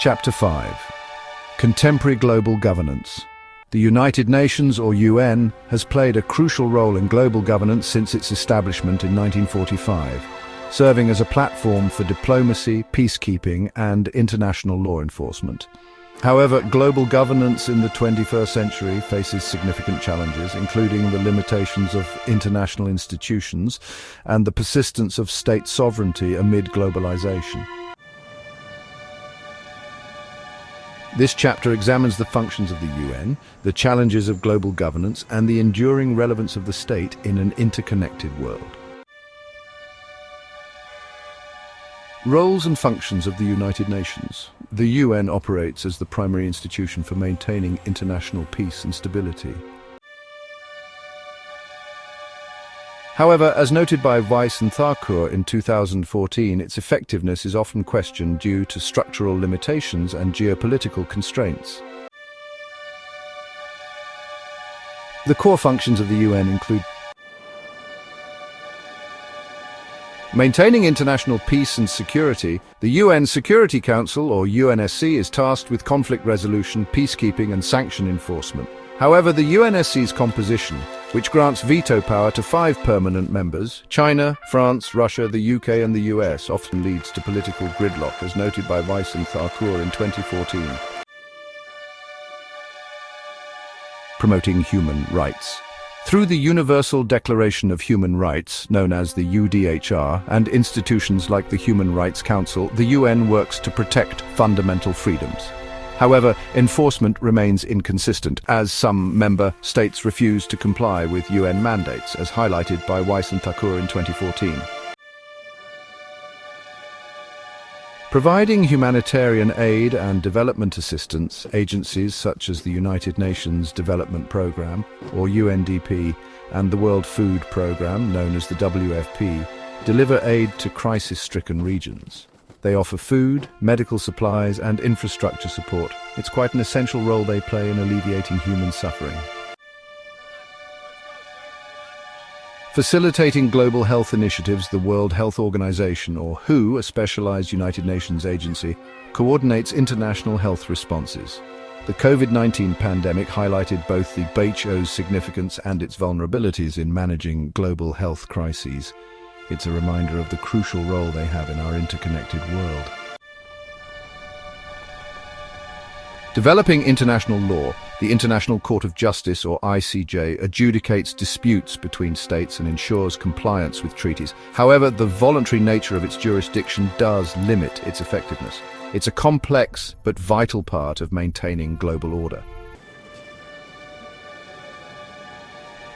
Chapter 5. Contemporary Global Governance. The United Nations, or UN, has played a crucial role in global governance since its establishment in 1945, serving as a platform for diplomacy, peacekeeping, and international law enforcement. However, global governance in the 21st century faces significant challenges, including the limitations of international institutions and the persistence of state sovereignty amid globalization. This chapter examines the functions of the UN, the challenges of global governance, and the enduring relevance of the state in an interconnected world. Roles and functions of the United Nations. The UN operates as the primary institution for maintaining international peace and stability. However, as noted by Weiss and Thakur in 2014, its effectiveness is often questioned due to structural limitations and geopolitical constraints. The core functions of the UN include maintaining international peace and security. The UN Security Council, or UNSC, is tasked with conflict resolution, peacekeeping, and sanction enforcement. However, the UNSC's composition, which grants veto power to 5 permanent members, China, France, Russia, the UK, and the US, often leads to political gridlock, as noted by Weiss and Thakur in 2014. Promoting human rights. Through the Universal Declaration of Human Rights, known as the UDHR, and institutions like the Human Rights Council, the UN works to protect fundamental freedoms. However, enforcement remains inconsistent, as some member states refuse to comply with UN mandates, as highlighted by Weiss and Thakur in 2014. Providing humanitarian aid and development assistance, agencies such as the United Nations Development Programme, or UNDP, and the World Food Programme, known as the WFP, deliver aid to crisis-stricken regions. They offer food, medical supplies, and infrastructure support. It's quite an essential role they play in alleviating human suffering. Facilitating global health initiatives. The World Health Organization, or WHO, a specialized United Nations agency, coordinates international health responses. The COVID-19 pandemic highlighted both the WHO's significance and its vulnerabilities in managing global health crises. It's a reminder of the crucial role they have in our interconnected world. Developing international law. The International Court of Justice, or ICJ, adjudicates disputes between states and ensures compliance with treaties. However, the voluntary nature of its jurisdiction does limit its effectiveness. It's a complex but vital part of maintaining global order.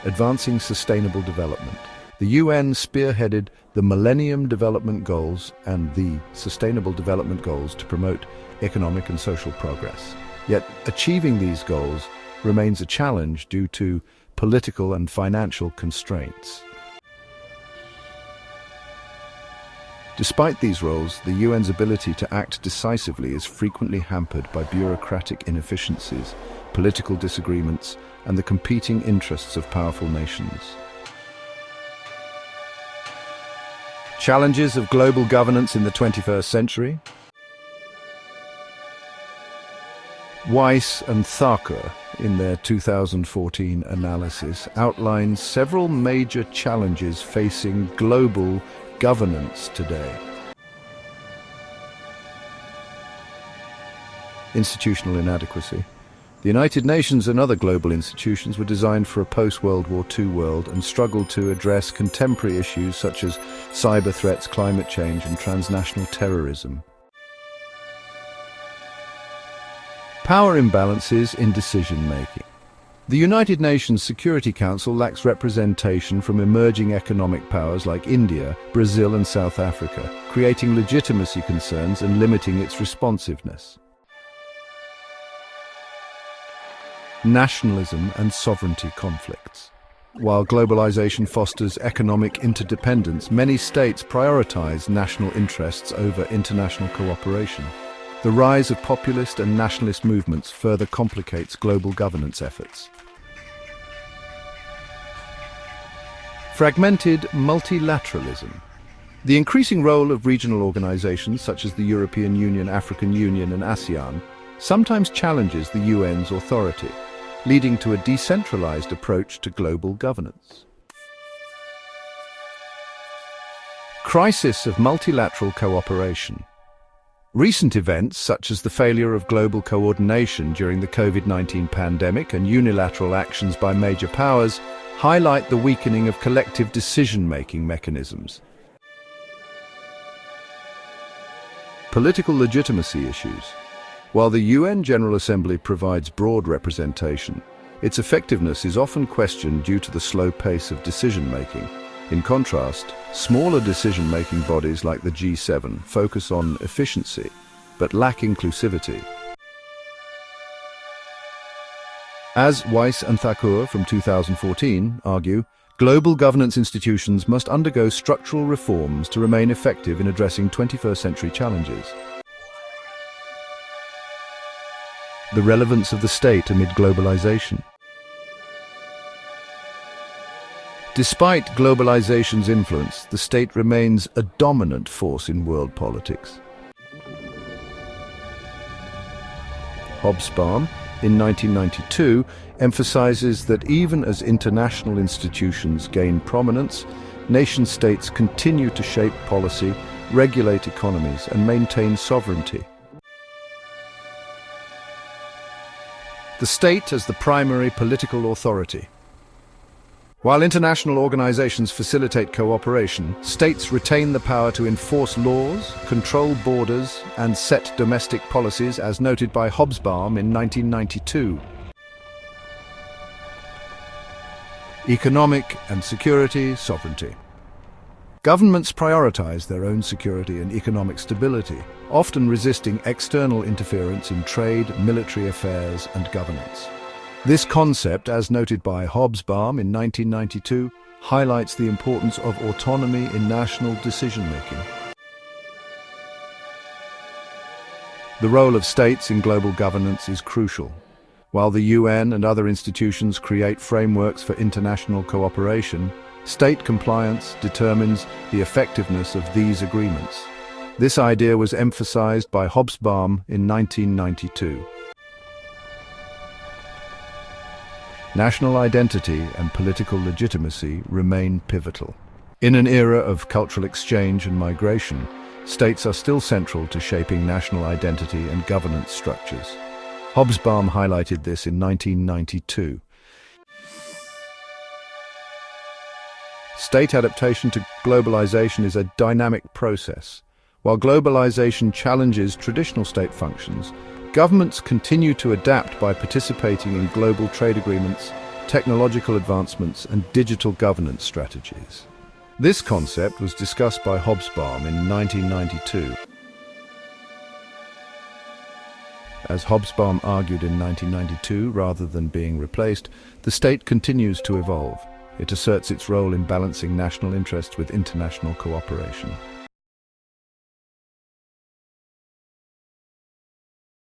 Advancing sustainable development. The UN spearheaded the Millennium Development Goals and the Sustainable Development Goals to promote economic and social progress. Yet achieving these goals remains a challenge due to political and financial constraints. Despite these roles, the UN's ability to act decisively is frequently hampered by bureaucratic inefficiencies, political disagreements, and the competing interests of powerful nations. Challenges of global governance in the 21st century. Weiss and Thakur, in their 2014 analysis, outlined several major challenges facing global governance today. Institutional inadequacy. The United Nations and other global institutions were designed for a post-World War II world and struggled to address contemporary issues such as cyber threats, climate change, and transnational terrorism. Power imbalances in decision-making. The United Nations Security Council lacks representation from emerging economic powers like India, Brazil, and South Africa, creating legitimacy concerns and limiting its responsiveness. Nationalism and sovereignty conflicts. While globalization fosters economic interdependence, many states prioritize national interests over international cooperation. The rise of populist and nationalist movements further complicates global governance efforts. Fragmented multilateralism. The increasing role of regional organizations such as the European Union, African Union, and ASEAN sometimes challenges the UN's authority, leading to a decentralized approach to global governance. Crisis of multilateral cooperation. Recent events, such as the failure of global coordination during the COVID-19 pandemic and unilateral actions by major powers, highlight the weakening of collective decision-making mechanisms. Political legitimacy issues. While the UN General Assembly provides broad representation, its effectiveness is often questioned due to the slow pace of decision-making. In contrast, smaller decision-making bodies like the G7 focus on efficiency, but lack inclusivity. As Weiss and Thakur from 2014 argue, global governance institutions must undergo structural reforms to remain effective in addressing 21st century challenges. The relevance of the state amid globalization. Despite globalization's influence, the state remains a dominant force in world politics. Hobsbawm, in 1992, emphasizes that even as international institutions gain prominence, nation-states continue to shape policy, regulate economies, and maintain sovereignty. The state as the primary political authority. While international organizations facilitate cooperation, states retain the power to enforce laws, control borders, and set domestic policies, as noted by Hobsbawm in 1992. Economic and security sovereignty. Governments prioritize their own security and economic stability, often resisting external interference in trade, military affairs, and governance. This concept, as noted by Hobsbawm in 1992, highlights the importance of autonomy in national decision-making. The role of states in global governance is crucial. While the UN and other institutions create frameworks for international cooperation, state compliance determines the effectiveness of these agreements. This idea was emphasized by Hobsbawm in 1992. National identity and political legitimacy remain pivotal. In an era of cultural exchange and migration, states are still central to shaping national identity and governance structures. Hobsbawm highlighted this in 1992. State adaptation to globalization is a dynamic process. While globalization challenges traditional state functions, governments continue to adapt by participating in global trade agreements, technological advancements, and digital governance strategies. This concept was discussed by Hobsbawm in 1992. As Hobsbawm argued in 1992, rather than being replaced, the state continues to evolve. It asserts its role in balancing national interests with international cooperation.